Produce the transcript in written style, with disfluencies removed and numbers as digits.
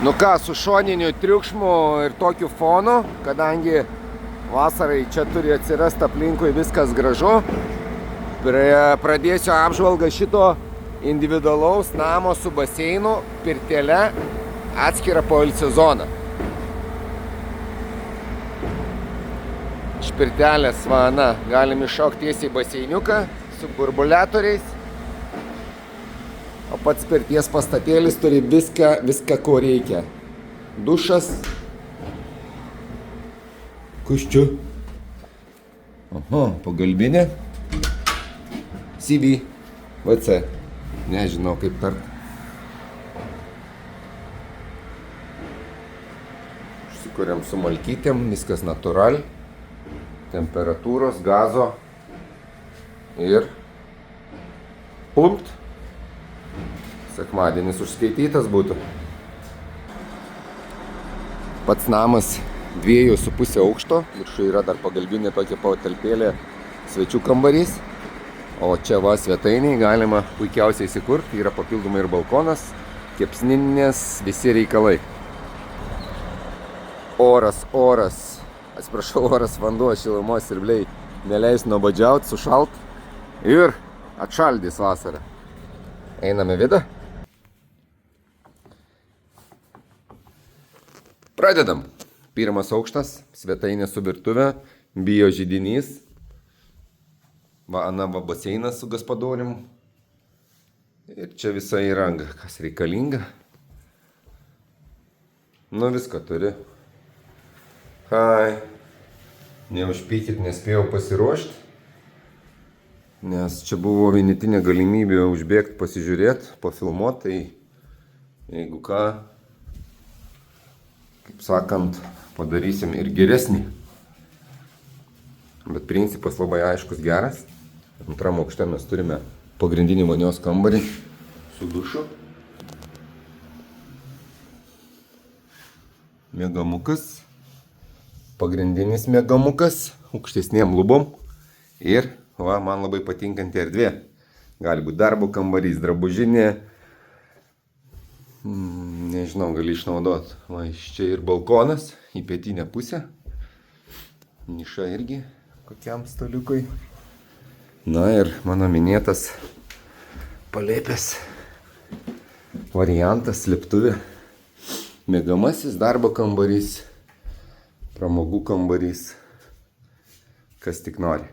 Nu ką, su šoniniu triukšmu ir tokiu fonu, kadangi vasarai čia turi atsirasti aplinkui viskas gražu, pradėsiu apžvalgą šito individualaus namo su baseinu, pirtele, atskirą poilsio zoną. Iš pirtelės, galim iššokti tiesiai į baseiniuką su burbuliatoriais. O pats pirties pastatėlis turi viską, ko reikia. Dušas. Kas čia? Pagalbinė. CV. VC. Nežinau kaip tart. Užsikuriam su malkytėm, viskas natūral. Temperatūros, gazo. Ir pumpt. Sekmadienis užskaitytas būtų. Pats namas 2,5 aukšto. Viršuje yra dar pagalbinė tokia patalpėlė, svečių kambarys. O čia svetainiai galima puikiausiai įsikurti. Yra papildomai ir balkonas, kepsninės, visi reikalai. Oras, vanduo, šilumos siurbliai neleis nuobodžiaut, sušalt ir atšaldys vasarą. Einame vidų. Pradedam. Pirmas aukštas, svetainė su virtuve, bio židinys. Baseinas su gaspadorim. Ir čia visa įranga, kas reikalinga. Nu viską turi. Neužpykit, nespėjau pasiruošti. Nes čia buvo vienetinė galimybė užbėgti, pasižiūrėti, pafilmuoti. Tai jeigu ką, kaip sakant, padarysim ir geresnį. Bet principas labai aiškus, geras. Antram aukšte mes turime pagrindinį vonios kambarį su dušu. Miegamukas. Pagrindinis miegamukas, aukštesniem lubom. Ir man labai patinkanti erdvė. Gali būti darbo kambarys, drabužinė. Nežinau, gali išnaudoti. Iš čia ir balkonas į pietinę pusę. Niša irgi kokiam staliukui. Na ir mano minėtas palėpės variantas, slėptuvė. Miegamasis, darbo kambarys, pramogų kambarys, kas tik nori.